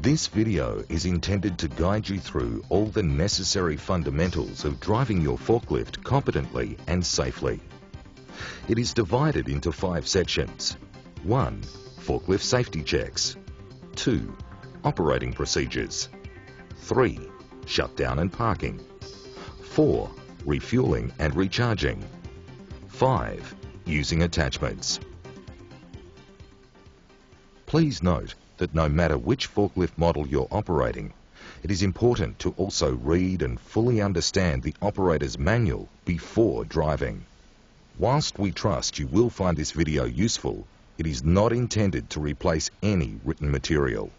This video is intended to guide you through all the necessary fundamentals of driving your forklift competently and safely. It is divided into 5 sections. 1. Forklift safety checks. 2. Operating procedures. 3. Shutdown and parking. 4. Refueling and recharging. 5. Using attachments. Please note that no matter which forklift model you're operating, it is important to also read and fully understand the operator's manual before driving. Whilst we trust you will find this video useful, it is not intended to replace any written material.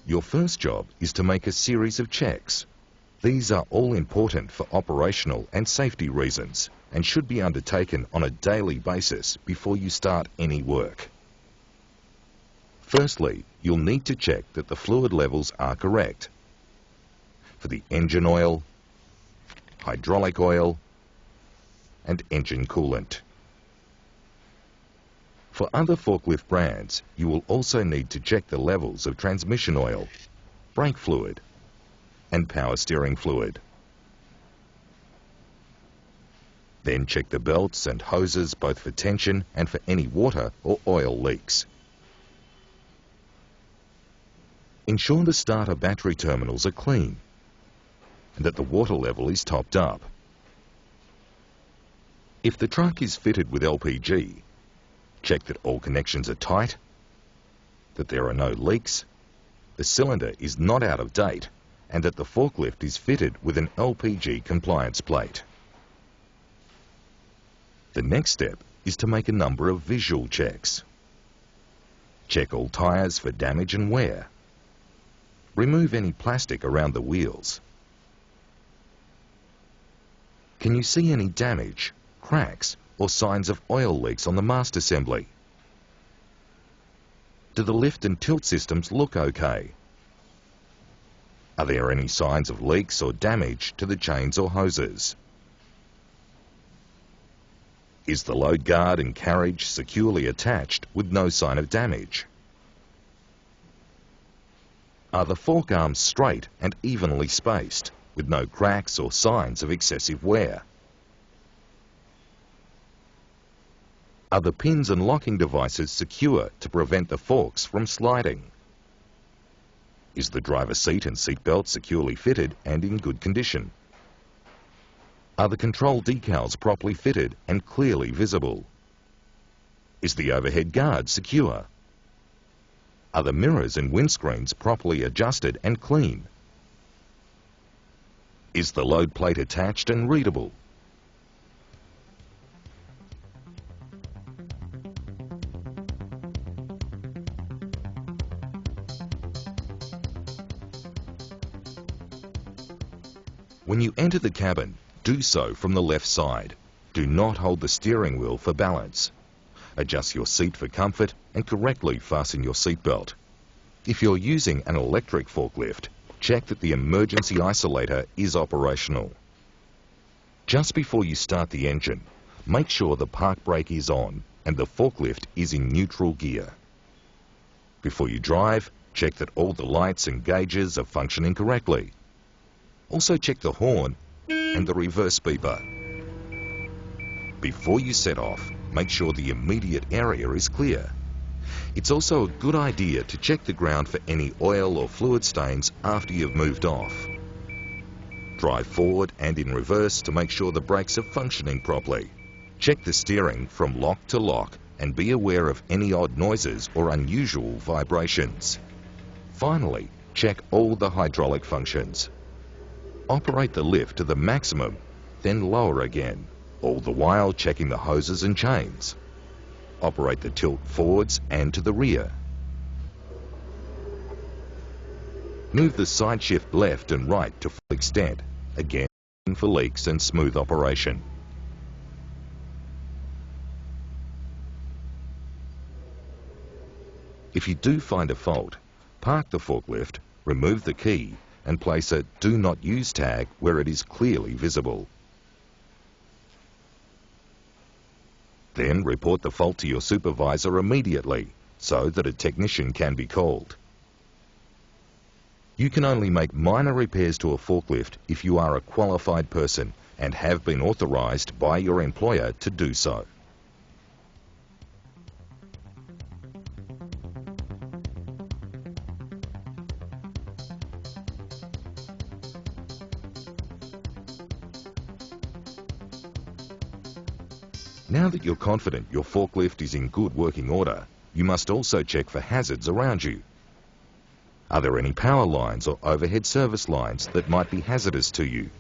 Your first job is to make a series of checks. These are all important for operational and safety reasons and should be undertaken on a daily basis before you start any work. Firstly, you'll need to check that the fluid levels are correct for the engine oil, hydraulic oil, and engine coolant. For other forklift brands, you will also need to check the levels of transmission oil, brake fluid, and power steering fluid. Then check the belts and hoses both for tension and for any water or oil leaks. Ensure the starter battery terminals are clean and that the water level is topped up. If the truck is fitted with LPG, check that all connections are tight, that there are no leaks, the cylinder is not out of date, and that the forklift is fitted with an LPG compliance plate. The next step is to make a number of visual checks. Check all tyres for damage and wear. Remove any plastic around the wheels. Can you see any damage, cracks, or signs of oil leaks on the mast assembly? Do the lift and tilt systems look okay? Are there any signs of leaks or damage to the chains or hoses? Is the load guard and carriage securely attached with no sign of damage? Are the fork arms straight and evenly spaced with no cracks or signs of excessive wear? Are the pins and locking devices secure to prevent the forks from sliding? Is the driver's seat and seat belt securely fitted and in good condition? Are the control decals properly fitted and clearly visible? Is the overhead guard secure? Are the mirrors and windscreens properly adjusted and clean? Is the load plate attached and readable? When you enter the cabin, do so from the left side. Do not hold the steering wheel for balance. Adjust your seat for comfort and correctly fasten your seatbelt. If you're using an electric forklift, check that the emergency isolator is operational. Just before you start the engine, make sure the park brake is on and the forklift is in neutral gear. Before you drive, check that all the lights and gauges are functioning correctly. Also check the horn and the reverse beeper. Before you set off, make sure the immediate area is clear. It's also a good idea to check the ground for any oil or fluid stains after you've moved off. Drive forward and in reverse to make sure the brakes are functioning properly. Check the steering from lock to lock and be aware of any odd noises or unusual vibrations. Finally, check all the hydraulic functions. Operate the lift to the maximum, then lower again, all the while checking the hoses and chains. Operate the tilt forwards and to the rear. Move the side shift left and right to full extent, again for leaks and smooth operation. If you do find a fault, park the forklift, remove the key, and place a Do Not Use tag where it is clearly visible. Then report the fault to your supervisor immediately so that a technician can be called. You can only make minor repairs to a forklift if you are a qualified person and have been authorized by your employer to do so. Now that you're confident your forklift is in good working order, you must also check for hazards around you. Are there any power lines or overhead service lines that might be hazardous to you?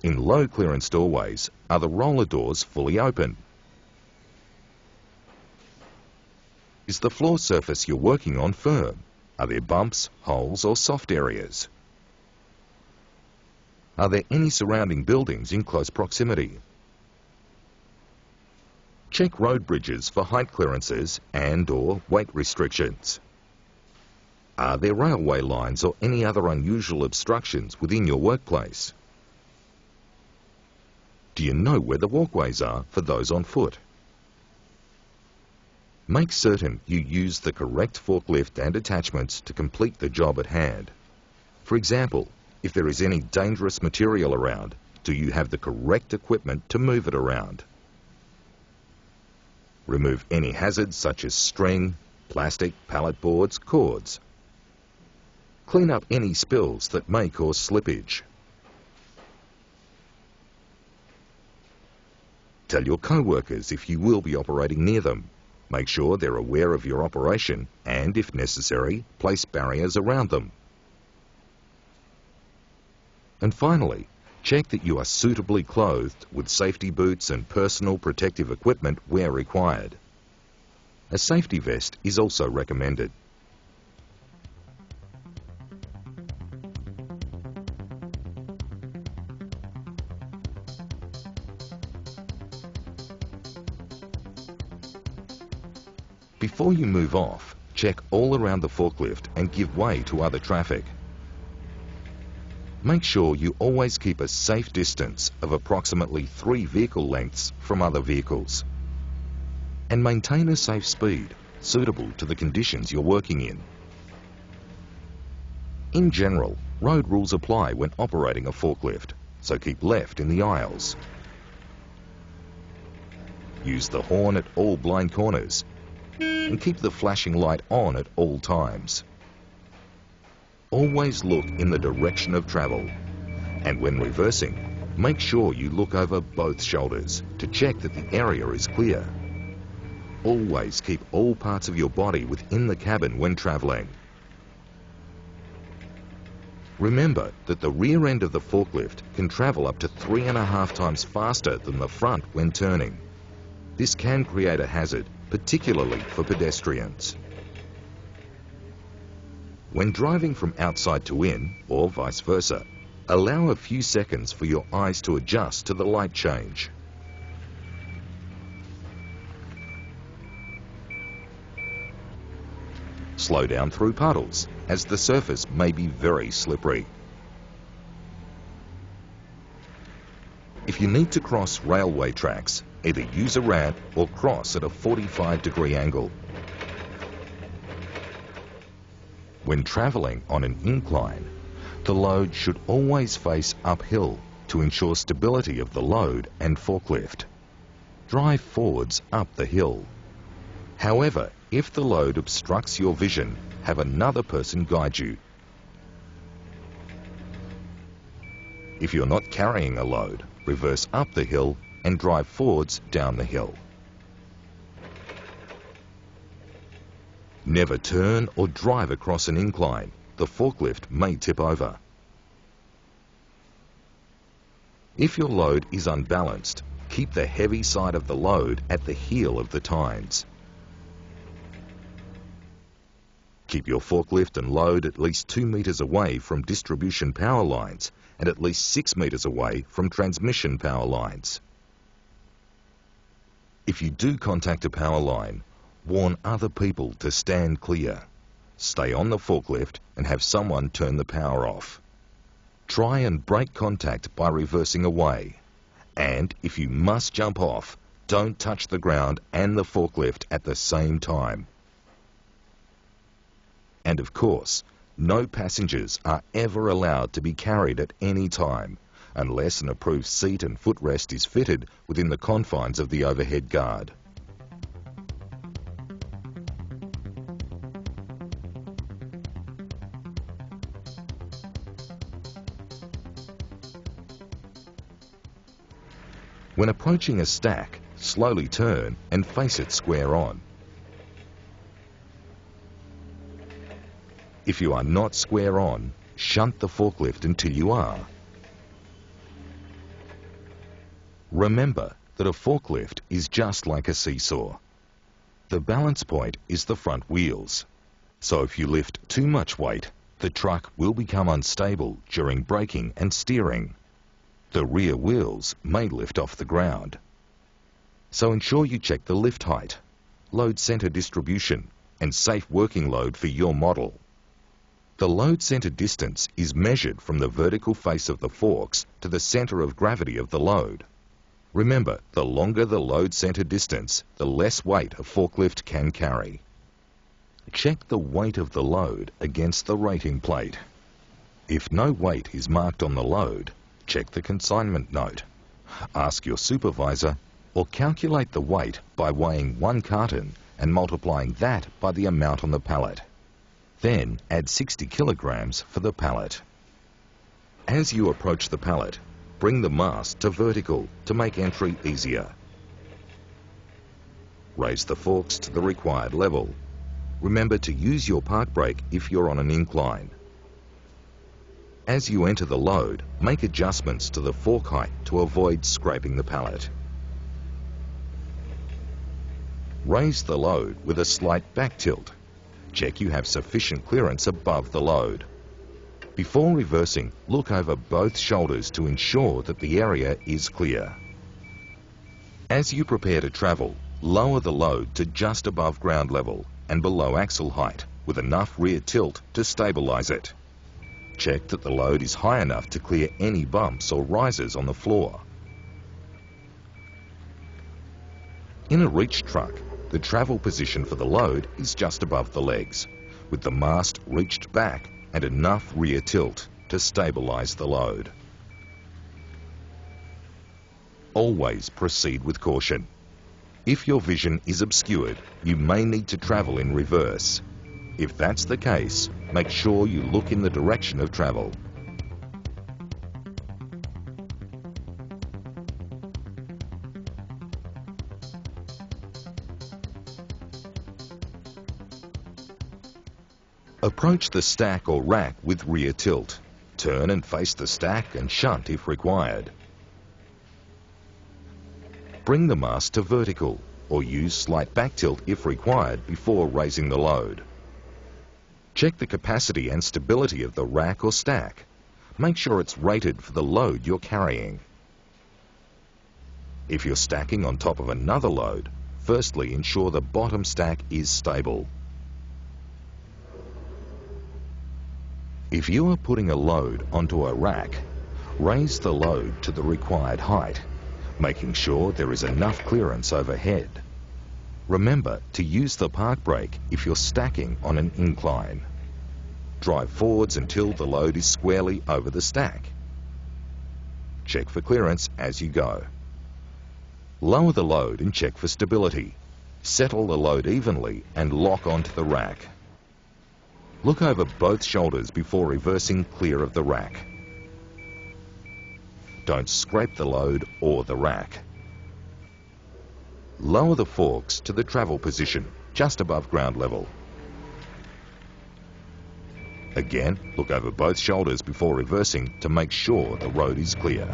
In low clearance doorways, are the roller doors fully open? Is the floor surface you're working on firm? Are there bumps, holes or soft areas? Are there any surrounding buildings in close proximity? Check road bridges for height clearances and/or weight restrictions. Are there railway lines or any other unusual obstructions within your workplace? Do you know where the walkways are for those on foot? Make certain you use the correct forklift and attachments to complete the job at hand. For example, if there is any dangerous material around, do you have the correct equipment to move it around? Remove any hazards such as string, plastic, pallet boards, cords. Clean up any spills that may cause slippage. Tell your co-workers if you will be operating near them. Make sure they're aware of your operation and, if necessary, place barriers around them. And finally, check that you are suitably clothed with safety boots and personal protective equipment where required. A safety vest is also recommended. Before you move off, check all around the forklift and give way to other traffic. Make sure you always keep a safe distance of approximately 3 vehicle lengths from other vehicles. And maintain a safe speed suitable to the conditions you're working in. In general, road rules apply when operating a forklift, so keep left in the aisles. Use the horn at all blind corners and keep the flashing light on at all times. Always look in the direction of travel, and when reversing, make sure you look over both shoulders to check that the area is clear. Always keep all parts of your body within the cabin when traveling. Remember that the rear end of the forklift can travel up to 3.5 times faster than the front when turning. This can create a hazard, particularly for pedestrians. When driving from outside to in, or vice versa, allow a few seconds for your eyes to adjust to the light change. Slow down through puddles, as the surface may be very slippery. If you need to cross railway tracks, either use a ramp or cross at a 45-degree angle. When traveling on an incline, the load should always face uphill to ensure stability of the load and forklift. Drive forwards up the hill. However, if the load obstructs your vision, have another person guide you. If you're not carrying a load, reverse up the hill and drive forwards down the hill. Never turn or drive across an incline. The forklift may tip over. If your load is unbalanced, keep the heavy side of the load at the heel of the tines. Keep your forklift and load at least 2 meters away from distribution power lines and at least 6 meters away from transmission power lines. If you do contact a power line, warn other people to stand clear. Stay on the forklift and have someone turn the power off. Try and break contact by reversing away. And if you must jump off, don't touch the ground and the forklift at the same time. And of course, no passengers are ever allowed to be carried at any time, unless an approved seat and footrest is fitted within the confines of the overhead guard. When approaching a stack, slowly turn and face it square on. If you are not square on, shunt the forklift until you are. Remember that a forklift is just like a seesaw. The balance point is the front wheels. So if you lift too much weight, the truck will become unstable during braking and steering. The rear wheels may lift off the ground. So ensure you check the lift height, load center distribution, and safe working load for your model. The load center distance is measured from the vertical face of the forks to the center of gravity of the load. Remember, the longer the load center distance, the less weight a forklift can carry. Check the weight of the load against the rating plate. If no weight is marked on the load, check the consignment note. Ask your supervisor or calculate the weight by weighing 1 carton and multiplying that by the amount on the pallet. Then add 60 kilograms for the pallet. As you approach the pallet, bring the mast to vertical to make entry easier. Raise the forks to the required level. Remember to use your park brake if you're on an incline. As you enter the load, make adjustments to the fork height to avoid scraping the pallet. Raise the load with a slight back tilt. Check you have sufficient clearance above the load. Before reversing, look over both shoulders to ensure that the area is clear. As you prepare to travel, lower the load to just above ground level and below axle height with enough rear tilt to stabilize it. Check that the load is high enough to clear any bumps or rises on the floor. In a reach truck, the travel position for the load is just above the legs, with the mast reached back and enough rear tilt to stabilize the load. Always proceed with caution. If your vision is obscured, you may need to travel in reverse. If that's the case, make sure you look in the direction of travel. Approach the stack or rack with rear tilt. Turn and face the stack and shunt if required. Bring the mast to vertical or use slight back tilt if required before raising the load. Check the capacity and stability of the rack or stack. Make sure it's rated for the load you're carrying. If you're stacking on top of another load, firstly ensure the bottom stack is stable. If you are putting a load onto a rack, raise the load to the required height, making sure there is enough clearance overhead. Remember to use the park brake if you're stacking on an incline. Drive forwards until the load is squarely over the stack. Check for clearance as you go. Lower the load and check for stability. Settle the load evenly and lock onto the rack. Look over both shoulders before reversing clear of the rack. Don't scrape the load or the rack. Lower the forks to the travel position, just above ground level. Again, look over both shoulders before reversing to make sure the road is clear.